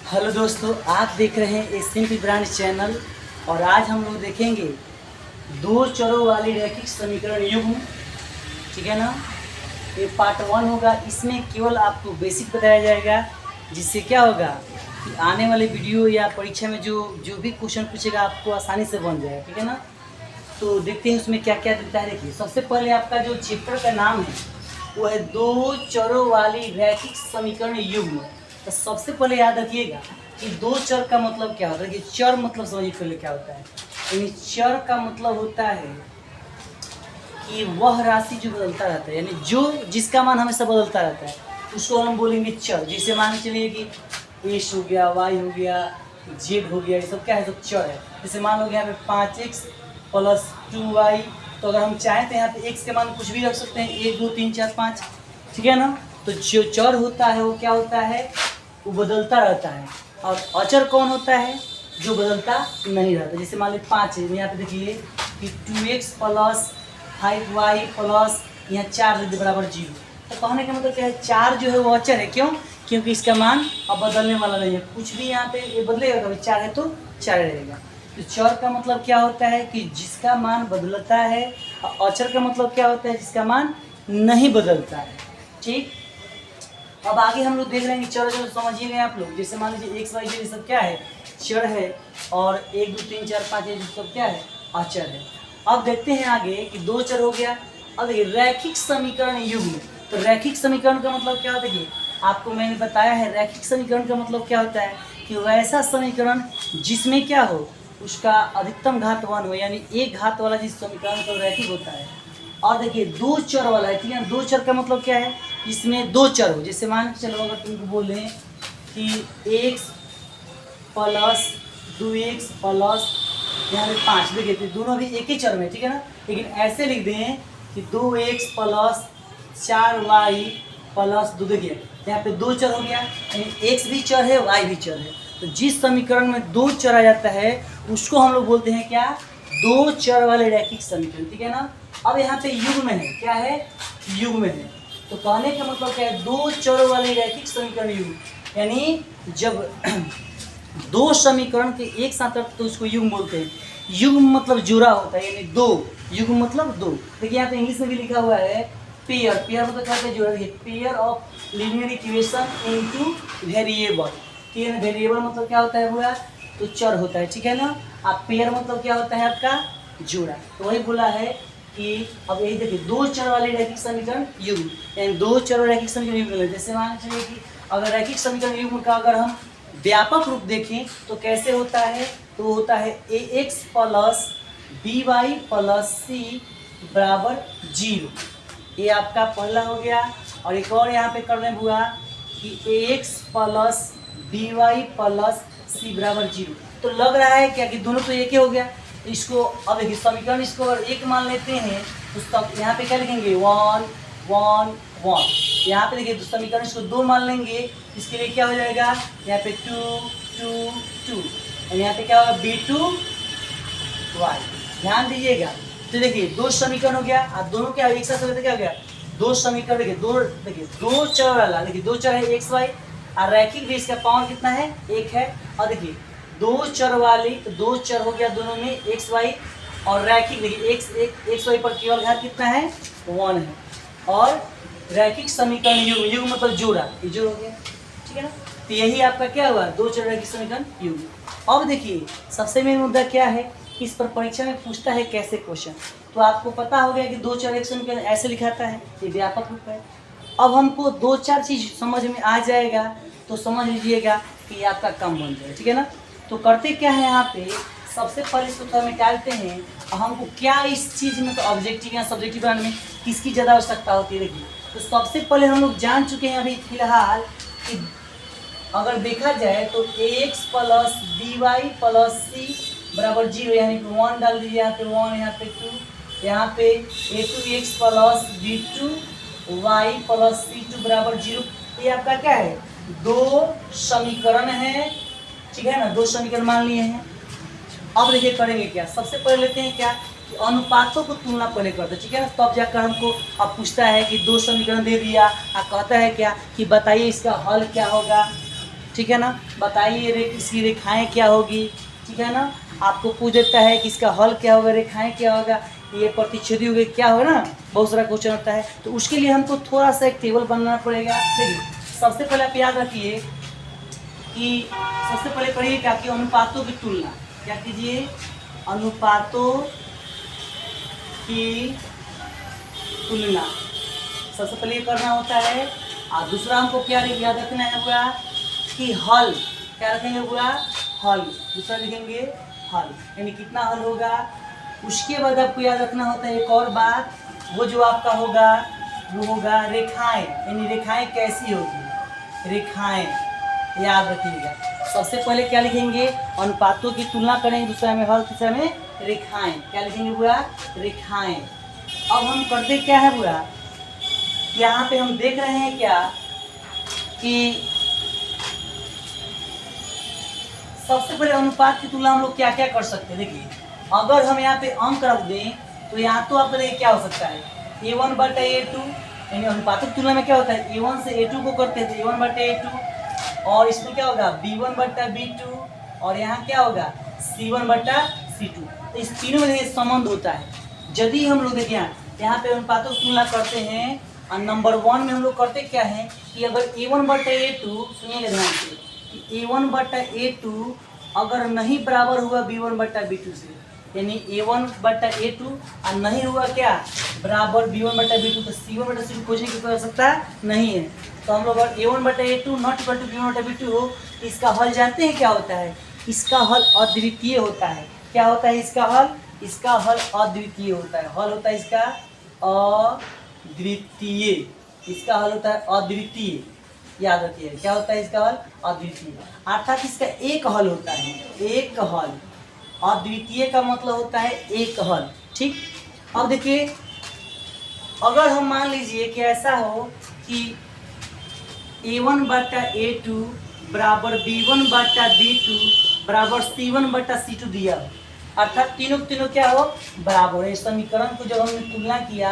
Hello दोस्तों, आप देख रहे हैं ए सिंपल ब्रांड चैनल। और आज हम लोग देखेंगे दो चरों वाली रैखिक समीकरण युग्म। ठीक है ना। ये पार्ट 1 होगा। इसमें केवल आपको बेसिक बताया जाएगा, जिससे क्या होगा कि आने वाले वीडियो या परीक्षा में जो जो भी क्वेश्चन पूछेगा आपको आसानी से बन जाएगा। ठीक है ना। तो देखते हैं उसमें क्या क्या देता है। देखिए, सबसे पहले आपका जो चैप्टर का नाम है वो है दो चरों वाली रैखिक समीकरण युग्म। तो सबसे पहले याद रखिएगा कि दो चर का मतलब क्या होता है। कि चर मतलब समझिए पहले क्या होता है। यानी चर का मतलब होता है कि वह राशि जो बदलता रहता है, यानी जो जिसका मान हमेशा बदलता रहता है उसको हम बोलेंगे चर। जैसे मान के चलिए कि एस हो गया, वाई हो गया, जेड हो गया, ये सब क्या है, सब चर है। जैसे मान लो यहाँ पे 5x + 2y। तो अगर हम चाहें तो यहाँ पे x के मान कुछ भी रख सकते हैं, 1 2 3 4 5। ठीक है ना। तो जो चर होता है वो क्या होता है, वो बदलता रहता है। और अचर कौन होता है, जो बदलता नहीं रहता। जैसे मान लीजिए 5 है, यहाँ पे देखिए कि 2x + 5y + यहाँ 4 लिख दे बराबर 0। तो कहने का मतलब क्या है, 4 जो है वो अचर है। क्यों? क्योंकि इसका मान अब बदलने वाला नहीं है, कुछ भी यहाँ पे ये बदलेगा कभी। 4 है तो 4 रहेगा। तो चर का मतलब क्या होता है कि जिसका मान बदलता है, और अचर का मतलब क्या होता है, जिसका मान नहीं बदलता है। ठीक। अब आगे हम लोग देख रहे हैं कि चर जो समझिएगा आप लोग। जैसे मान लीजिए x y z ये सब क्या है, चर है। और 1 2 3 4 5 ये सब क्या है, अचर है। अब देखते हैं आगे कि दो चर हो गया। अब देखिए रैखिक समीकरण युग्म। तो रैखिक समीकरण का मतलब क्या होता है कि आपको मैंने बताया है, रैखिक समीकरण का मतलब क्या होता है कि वैसा समीकरण जिसमें क्या हो, उसका अधिकतम घात 1 हो, यानी एक घात वाला जिस समीकरण का रैखिक होता है। और देखिए दो चर वाला है। ठीक है। दो चर का मतलब क्या है, इसमें दो चर हो। जैसे मान के चलो, अगर तुमको बोले कि x + 2x + यहाँ पे 5, देखिए तो दोनों भी एक ही चर में। ठीक है ना। लेकिन ऐसे लिख दें कि 2x + 4y + 2। देखिए यहाँ पे दो चर हो गया, यानी x भी चर है, y भी चर है। तो जिस समीकरण में दो चर आ जाता है उसको हम लोग बोलते हैं क्या, दो चर वाले रैखिक समीकरण। ठीक है ना। अब यहाँ पे युग्म है, क्या है, युग्म है। तो कहने का मतलब क्या है, दो चरों वाले रैखिक समीकरण युग्म। यानी जब दो समीकरण के एक साथ तो उसको युग्म बोलते हैं। युग्म मतलब जुड़ा होता है, यानी दो। युग्म मतलब दो। देखिए यहाँ पे इंग्लिश में भी लिखा हुआ है पेयर। पेयर मतलब क्या होता है, जुड़ा। देखिए pair of linear equation into variable. ठीक है ना। वेरिएबल मतलब क्या होता है हुआ, तो चर होता है। ठीक है ना। आप पेयर मतलब क्या होता है आपका, जुड़ा। तो वही बोला है कि अब यही देखिए दो चर वाले रैखिक समीकरण युग्म, यानी दो चर रैखिक समीकरण युग्म। जैसे मान चलिए कि अगर रैखिक समीकरण युग्म का अगर हम व्यापक रूप देखें तो कैसे होता है, तो वो होता है ax + by + c = 0। ये आपका पहला हो गया। और एक और यहाँ पे करने हुआ कि ax + by + c = 0। तो लग रहा है क्या कि दोनों तो एक ही हो गया। इसको अब देखिए समीकरण, इसको अगर एक मान लेते हैं तो तब यहाँ पे क्या लिखेंगे, 1 1 1। यहाँ पे देखिए समीकरण इसको दो मान लेंगे, इसके लिए क्या हो जाएगा, यहाँ पे 2 2 2। और यहाँ पे क्या होगा, b2y। ध्यान दीजिएगा। तो देखिए दो समीकरण हो गया, और दोनों क्या एक साथ हो गया, क्या हो गया, दो समीकरण। देखिए दो चर वाला, देखिए दो चर है x y, और रैखिक भी इसका पावर कितना है, एक है। और देखिए दो चर वाली, तो दो चर हो गया दोनों में एक्स वाई। और रैखिक देखिए एक्स वाई पर केवल घात कितना है, 1 है। और रैखिक समीकरण युग्म, युग्म मतलब जोड़ा, ये जोड़ हो गया। ठीक है ना। तो यही आपका क्या हुआ, दो चर रैखिक समीकरण युग्म। अब देखिए सबसे मेन मुद्दा क्या है, इस पर परीक्षा में पूछता है कैसे क्वेश्चन। तो आपको पता हो गया कि दो चर रैखिक समीकरण ऐसे लिखाता है, ये व्यापक रूप है। अब हमको दो चार चीज समझ में आ जाएगा तो समझ लीजिएगा कि आपका काम बन जाएगा। ठीक है ना। तो करते क्या है, यहाँ पे सबसे पहले इसको थोड़ा निकालते हैं और हमको क्या इस चीज़ में, तो ऑब्जेक्टिव या सब्जेक्टिव ब्रांड में किसकी ज़्यादा आवश्यकता होती है। देखिए तो सबसे पहले हम लोग जान चुके हैं अभी फिलहाल कि अगर देखा जाए तो ax + by + c = 0, यानी कि 1 डाल दीजिए। यहाँ पे 1, यहाँ पे 2, यहाँ पे a2x + b2y + c2 = 0। ये आपका क्या है, दो समीकरण है। ठीक है ना, दो समीकरण मान लिए हैं। अब देखिए करेंगे क्या, सबसे पहले लेते हैं क्या कि अनुपातों को तुलना पहले करते हैं। ठीक है ना। तब जाकर हमको अब पूछता है कि दो समीकरण दे दिया, अब कहता है क्या कि बताइए इसका हल क्या होगा। ठीक है ना। बताइए इसकी रेखाएं क्या होगी, ठीक है ना। आपको पूछ देता है कि इसका हल क्या होगा, रेखाएं क्या होगा, ये प्रतिच्छेदी होगी क्या होगा ना, बहुत सारा क्वेश्चन होता है। तो उसके लिए हमको थोड़ा सा एक टेबल बनाना पड़ेगा। देखिए सबसे पहले आप याद रखिए कि सबसे पहले पढ़िए क्या कि अनुपातों की तुलना, क्या कीजिए, अनुपातों की तुलना सबसे पहले करना होता है। और दूसरा हमको क्या याद रखना है पूरा कि हल, क्या रखेंगे पूरा हल, दूसरा लिखेंगे हल, यानी कितना हल होगा। उसके बाद आपको याद रखना होता है एक और बात, वो जो आपका होगा वो होगा रेखाएं, यानी रेखाएं कैसी होगी, रेखाएं याद रखिएगा। सबसे पहले क्या लिखेंगे, अनुपातों की तुलना करेंगे, दूसरा में हल, तीसरा में रेखाएं, क्या लिखेंगे पूरा रेखाएं। अब हम करते क्या है पूरा, यहाँ पे हम देख रहे हैं क्या कि सबसे पहले अनुपात की तुलना हम लोग क्या क्या कर सकते हैं। देखिए अगर हम यहाँ पे अंक रख दें तो यहाँ तो आपका देखिए क्या हो सकता है, A1/A2, यानी अनुपातों की तुलना में क्या होता है, A1 से A2 को करते हैं तो A1/A2, और इसमें क्या होगा B1/B2, और यहाँ क्या होगा C1/C2। तो इस तीनों में देखिए संबंध होता है। यदि हम लोग देखिए यहाँ पे अनुपातों की तुलना करते हैं और नंबर 1 में हम लोग करते क्या है कि अगर A1/A2, सुनिएगा ध्यान से, कि A1/A2 अगर नहीं बराबर हुआ B1/B2 से, यानी A1/A2 और नहीं हुआ क्या बराबर B1/B2, तो C1/C2 खोजने की कोई आवश्यकता नहीं है। तो हम लोग अगर A1/A2 not equal to B1/B2 हो तो इसका हल जानते हैं क्या होता है, इसका हल अद्वितीय होता है। क्या होता है इसका हल, इसका हल अद्वितीय होता है। हल होता है इसका अद्वितीय, इसका हल होता है अद्वितीय, याद रखिए क्या होता है इसका हल अद्वितीय, अर्थात इसका एक हल होता है, एक हल। अद्वितीय का मतलब होता है एक हल, ठीक। अब देखिए अगर हम मान लीजिए कि ऐसा हो कि A1/A2 बराबर B1/B2 बराबर C1/C2 दिया हो, अर्थात तीनों तीनों क्या हो बराबर है। इस समीकरण को जब हमने तुलना किया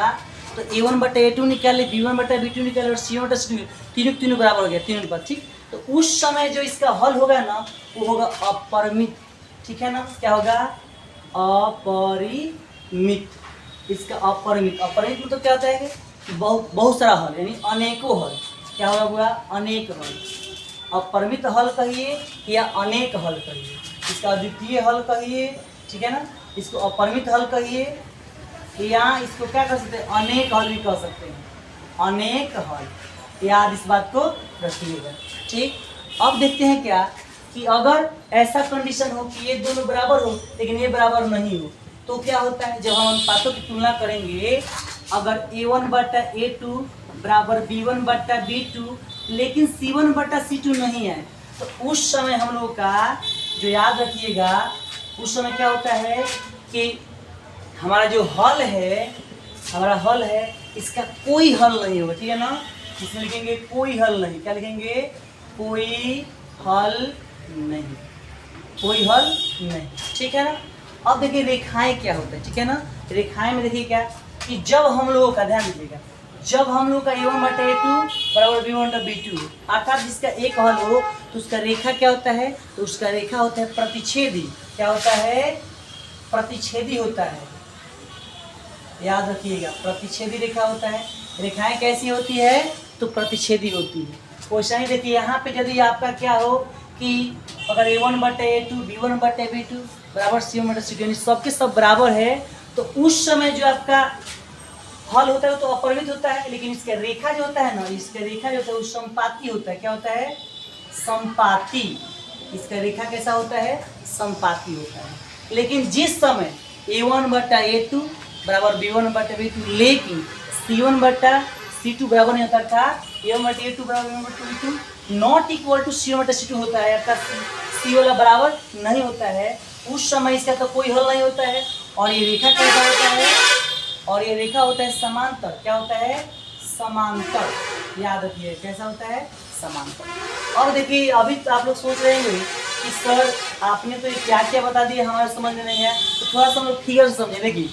तो A1/A2 निकाले, B1/B2 निकाले और C1/C2, तीनों तीनों बराबर हो गया, तीनों पर, ठीक। तो उस समय जो इसका हल होगा ना वो होगा अपरिमित, ठीक है ना। क्या होगा अपरिमित, इसका अपरिमित, अपरिमित मतलब क्या होता है कि बहुत सारा हल, यानी अनेकों हल। क्या होगा पूरा अनेक हल, अपरिमित हल कहिए या अनेक हल कहिए, इसका अद्वितीय हल कहिए, ठीक है ना, इसको अपरिमित हल कहिए, या इसको क्या कर सकते हैं अनेक हल भी कह सकते हैं, अनेक हल, याद इस बात को रखिएगा, ठीक। अब देखते हैं क्या कि अगर ऐसा कंडीशन हो कि ये दोनों बराबर हो लेकिन ये बराबर नहीं हो तो क्या होता है, जब हम अनुपातों की तुलना करेंगे, अगर A1/A2 बराबर B1/B2 लेकिन C1/C2 नहीं है तो उस समय हम लोग का जो याद रखिएगा, उस समय क्या होता है कि हमारा जो हल है, हमारा हल है, इसका कोई हल नहीं होगा, ठीक है ना। इसमें लिखेंगे कोई हल नहीं, क्या लिखेंगे कोई हल नहीं, कोई हल नहीं, ठीक है ना। अब देखिए रेखाएं क्या होता है, ठीक है ना। रेखाएं में देखिए क्या कि जब हम लोगों का ध्यान दीजिएगा, जब हम लोग का A1/A2 बराबर B1/B2 अर्थात जिसका एक हल हो तो उसका रेखा क्या होता है, तो उसका रेखा होता है प्रतिच्छेदी। क्या होता है, प्रतिच्छेदी होता है, याद रखिएगा प्रतिच्छेदी रेखा होता है। रेखाएं कैसी होती है, तो प्रतिच्छेदी होती है। क्वेश्चन ही देखिए यहाँ पे यदि आपका क्या हो कि अगर A1/A2 B1/B2 बराबर C1/C2 यानी सबके सब बराबर है तो उस समय जो आपका हल होता है तो अपरिमित होता है, लेकिन इसका रेखा जो होता है ना, इसका रेखा जो होता है वो संपाती होता है। क्या होता है, संपाती, इसका रेखा कैसा होता है, संपाती होता है। लेकिन जिस समय A1/A2 बराबर B1/B2 लेकिन C1/C2 बराबर नहीं होता था, A1/A2 बराबर B1/B2 not equal to C1/C2 होता है, अर्थात C वाला बराबर नहीं होता है, उस समय इसका तो कोई हल नहीं होता है। और ये रेखा कैसा होता है, और ये रेखा होता है समांतर। क्या होता है, समांतर, याद रखिए कैसा होता है, समांतर। अब देखिए अभी तो आप लोग सोच रहे होंगे कि सर आपने तो ये क्या क्या बता दिया, हमारे समझ में नहीं है, तो थोड़ा सा हम लोग फिगर से समझे। देखिए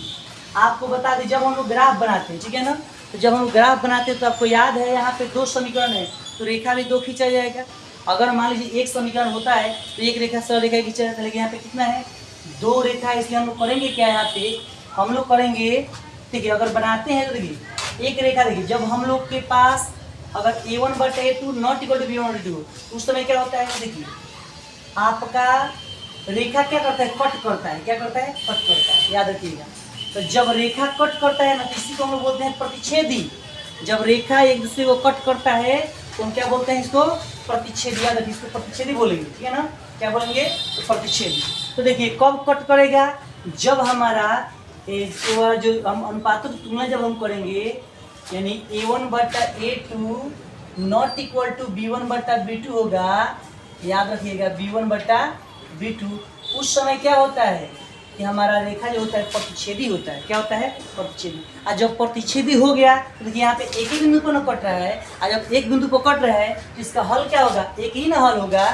आपको बता दें, जब हम लोग ग्राफ बनाते हैं, ठीक है ना, तो जब हम लोग ग्राफ बनाते हैं तो आपको याद है यहाँ पे दो समीकरण है तो रेखा भी दो खींचा जाएगा। अगर मान लीजिए एक समीकरण होता है तो एक रेखा सरल रेखा खींचा जाता है, लेकिन यहाँ पे कितना है, दो रेखा है, इसलिए हम लोग करेंगे क्या यहाँ पे, हम लोग करेंगे, ठीक है, अगर बनाते हैं तो देखिए एक रेखा, देखिए जब हम लोग के पास अगर a1/a2 not equal to b1/b2 उस समय क्या होता है, देखिए आपका रेखा क्या करता है, कट करता है, क्या करता है, कट करता है, याद रखिएगा। तो जब रेखा कट करता है ना तो इसी को हम लोग बोलते हैं प्रतिच्छेदी। जब रेखा एक दूसरे को कट करता है तो हम क्या बोलते हैं, इसको प्रतिच्छेदी, याद रखिए, इसको प्रतिच्छेदी बोलेंगे, ठीक है ना, क्या बोलेंगे, तो प्रतिच्छेदी। तो देखिए कब कट करेगा, जब हमारा जो हम अनुपातों की तुलना जब हम करेंगे, यानी a1/a2 not equal to b1/b2 होगा, याद रखिएगा b1/b2, उस समय क्या होता है कि हमारा रेखा जो होता है प्रतिच्छेदी होता है, क्या होता है, प्रतिच्छेदी। और जब प्रतिच्छेदी हो गया तो देखिए यहाँ पे एक ही बिंदु पर न कट रहा है, और जब एक बिंदु पर कट रहा है तो इसका हल क्या होगा, एक ही ना हल होगा।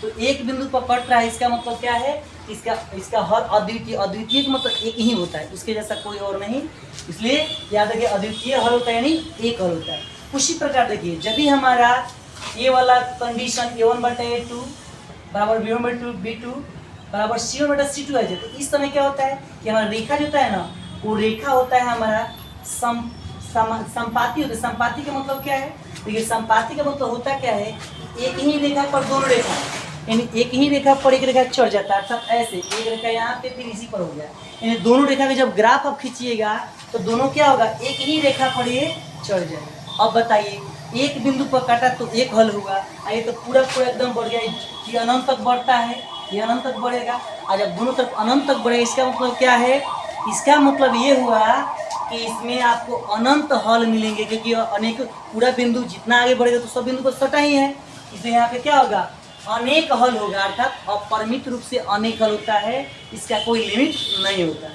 तो एक बिंदु पर कट रहा है इसका मतलब क्या है, इसका हल अद्वितीय, अद्वितीय का मतलब एक ही होता है, उसके जैसा कोई और नहीं, इसलिए याद रखिए अद्वितीय हल होता है यानी एक हल होता है। उसी प्रकार देखिए जब भी हमारा ये वाला कंडीशन a1/a2 बराबर b1/b2 बराबर c1/c2 है, तो इस समय क्या होता है कि हमारा रेखा जो होता है ना, वो रेखा होता है हमारा संपाती होता है। संपाती का मतलब क्या है, देखिए संपाती का मतलब होता क्या है, एक ही रेखा पर दोनों रेखा, यानी एक ही रेखा पर एक रेखा चढ़ जाता है, अर्थात ऐसे एक रेखा यहाँ पे फिर इसी पर हो गया, यानी दोनों रेखा का जब ग्राफ आप खींचिएगा तो दोनों क्या होगा, एक ही रेखा पर ये चढ़ जाएगा। अब बताइए एक बिंदु पर काटा तो एक हल होगा, ये तो पूरा पूरा एकदम बढ़ गया, ये अनंत तक बढ़ता है, ये अनंत तक बढ़ेगा, और जब दोनों तरफ अनंत तक बढ़ेगा इसका मतलब क्या है, इसका मतलब ये हुआ कि इसमें आपको अनंत हल मिलेंगे, क्योंकि अनेक पूरा बिंदु जितना आगे बढ़ेगा तो सब बिंदु पर सटा ही है, इसलिए यहाँ पे क्या होगा, अनेक हल होगा, अर्थात अपरिमित रूप से अनेक हल होता है, इसका कोई लिमिट नहीं होता है,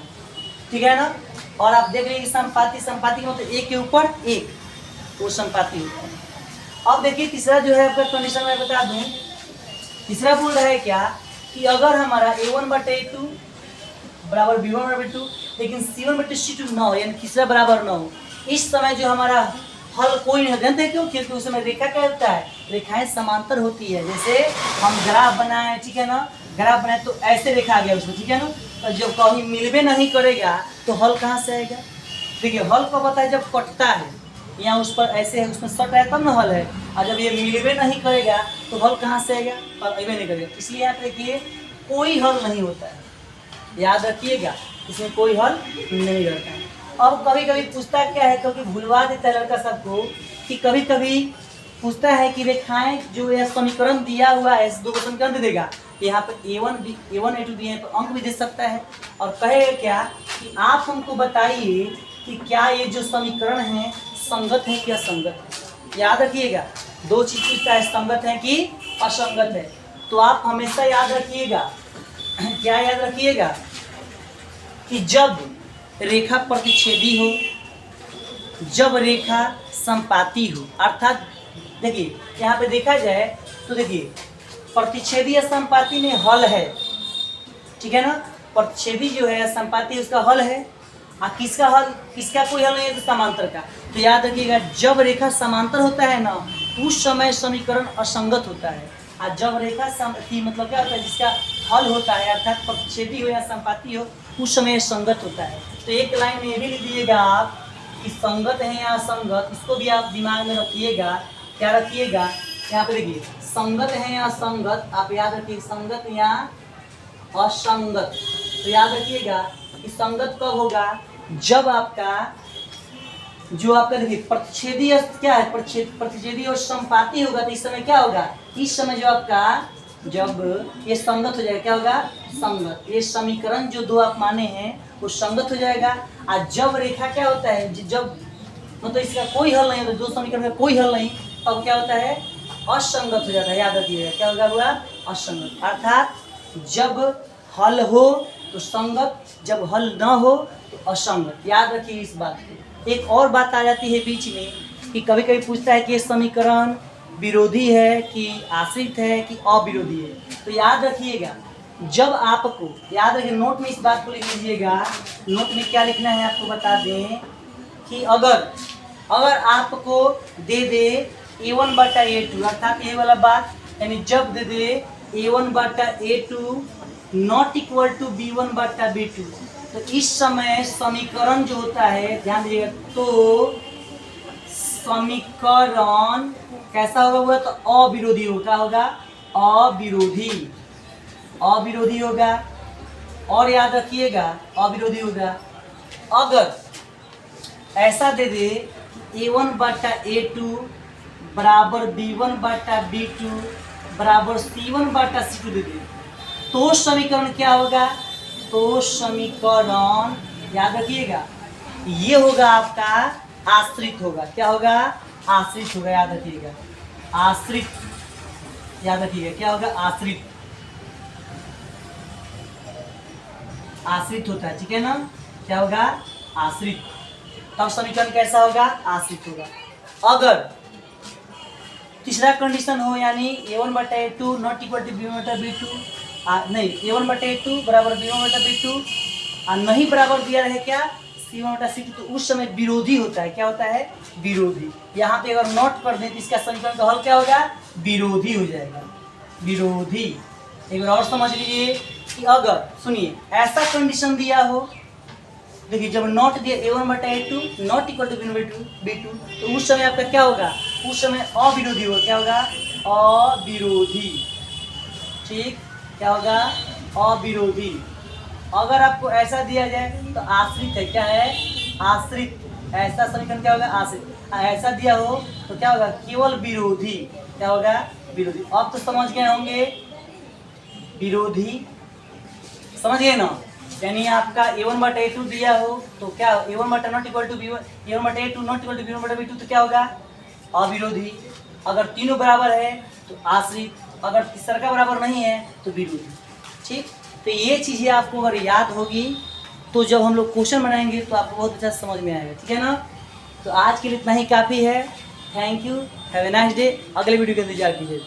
ठीक है ना। और आप देख लीजिए संपाती, संपाती मतलब एक के ऊपर एक, वो संपाती होता है। अब देखिए तीसरा जो है आपका कंडीशन मैं बता दूं, तीसरा बोल रहा है क्या कि अगर हमारा a1/a2 बराबर b1/b2 लेकिन c1/c2 ना हो, यानी तीसरा बराबर ना हो, इस समय जो हमारा हल कोई नहीं, जानते हैं क्यों, क्योंकि उस समय रेखा क्या होता है, रेखाएं समांतर होती है। जैसे हम ग्राफ बनाए, ठीक है ना, ग्राफ बनाए तो ऐसे रेखा आ गया उसमें, ठीक है ना, तो जब कहीं मिलवे नहीं करेगा तो हल कहाँ से आएगा, देखिए हल कब आता है, जब कटता है, यहाँ उस पर ऐसे है, उसमें सट है तब ना हल है, और जब ये मिलवे नहीं करेगा तो हल कहाँ से आएगा, और अबे नहीं करेगा, इसलिए यहाँ पे देखिए कोई हल नहीं होता है, याद रखिएगा इसमें कोई हल नहीं रहता है। अब कभी कभी पूछता क्या है, क्योंकि भूलवा देता है लड़का सबको, कि कभी कभी पूछता है कि रेखाएं जो यह समीकरण दिया हुआ है, दो को समीकरण दे देगा, यहाँ पे a1 a2 दिए हैं, तो अंक भी दे सकता है, और कहेगा क्या कि आप हमको बताइए कि क्या ये जो समीकरण है संगत है कि असंगत है। याद रखिएगा दो चीज पूछता है, संगत है कि असंगत है। तो आप हमेशा याद रखिएगा, क्या याद रखिएगा, कि जब रेखा प्रतिच्छेदी हो, जब रेखा संपाती हो, अर्थात देखिए यहाँ पे देखा जाए तो देखिए प्रतिच्छेदी या संपाती में हल है, ठीक है ना, प्रतिच्छेदी जो है संपाती उसका हल है, किसका हल, किसका कोई हल नहीं है, तो समांतर का। तो याद रखिएगा जब रेखा समांतर होता है ना उस समय समीकरण असंगत होता है, और जब रेखा मतलब क्या होता है, जिसका हल होता है अर्थात प्रतिच्छेदी हो या संपाती हो, उस समय संगत होता है। तो एक लाइन में ये भी लिख दीजिएगा आप कि संगत है या असंगत, इसको भी आप दिमाग में रखिएगा, क्या रखिएगा, यहाँ पे देखिए संगत है या असंगत, आप याद रखिए संगत या असंगत। तो याद रखिएगा कि संगत कब होगा, जब आपका जो आपका देखिए प्रतिच्छेदी क्या है, प्रतिच्छेदी और संपाती होगा, तो इस समय क्या होगा, इस समय जो आपका जब ये संगत हो जाएगा, क्या होगा, संगत, ये समीकरण जो दो आप माने हैं वो संगत हो जाएगा। और जब रेखा क्या होता है, जब मतलब इसका कोई हल नहीं होता, दो समीकरण का कोई हल नहीं, तब क्या होता है, असंगत हो जाता है। याद रखिएगा क्या होगा, हुआ असंगत, अर्थात जब हल हो तो संगत, जब हल न हो तो असंगत। याद रखिए इस बात को। एक और बात आ जाती है बीच में कि कभी कभी पूछता है कि ये समीकरण विरोधी है कि आश्रित है कि अविरोधी है। तो याद रखिएगा जब आपको, याद रखिए नोट में इस बात को लिख लीजिएगा, नोट में क्या लिखना है आपको बता दें कि अगर आपको दे दे a1/a2 अर्थात ये वाला बात यानी जब दे दे A1 बटा A2 not equal to B1 बटा B2, तो इस समय समीकरण जो होता है ध्यान दीजिएगा, तो समीकरण कैसा होगा? तो अविरोधी होगा। क्या होगा? अविरोधी, अविरोधी होगा। और याद रखिएगा अविरोधी होगा। अगर ऐसा दे दे A1 बटा A2 बराबर B1 बटा B2 बराबर C1 बटा C2 दे दे, तो समीकरण क्या होगा? तो समीकरण याद रखिएगा ये होगा आपका आश्रित होगा। क्या होगा? आश्रित होगा। याद रखिएगा आश्रित, याद रखिएगा क्या होगा? आश्रित, आश्रित होता है, ठीक है ना? क्या होगा? आश्रित। तब समीकरण कैसा होगा? आश्रित होगा। अगर तीसरा कंडीशन हो यानी A1 बटा A2 not equal to B1 बटा B2, नहीं A1 बटा A2 बराबर B1 बटा B2 नहीं बराबर दिया रहे क्या? C1 बटा C2, तो उस समय विरोधी होता है। क्या होता है? विरोधी। यहाँ पे अगर नोट कर दें तो इसका समीकरण का हल क्या होगा? विरोधी हो जाएगा, विरोधी। एक बार और समझ लीजिए कि अगर सुनिए ऐसा कंडीशन दिया हो, देखिए जब नॉट दिया A1 बटा A2 not equal to B2, तो उस समय आपका क्या होगा? उस समय अविरोधी होगा। क्या होगा? अविरोधी, ठीक। क्या होगा? अविरोधी। अगर आपको ऐसा दिया जाए तो आश्रित है। क्या है? आश्रित। ऐसा समीकरण क्या होगा? आश्रित। ऐसा दिया हो तो क्या होगा? केवल विरोधी। क्या होगा? विरोधी। अब तो समझ गए होंगे विरोधी, समझ गए ना? यानी आपका A1 बटा A2 दिया हो तो क्या? A1 बटा not equal to B1, A1 बटा A2 not equal to B1 बटा B2, तो क्या होगा? अविरोधी। अगर तीनों बराबर है तो आश्रित, अगर तीसरा का बराबर नहीं है तो विरोधी, ठीक। तो ये चीज़ें आपको अगर याद होगी तो जब हम लोग क्वेश्चन बनाएंगे तो आपको बहुत अच्छा समझ में आएगा, ठीक है ना? तो आज के लिए इतना ही काफ़ी है। Thank you, have a nice day. अगले वीडियो के इंतजार कीजिए।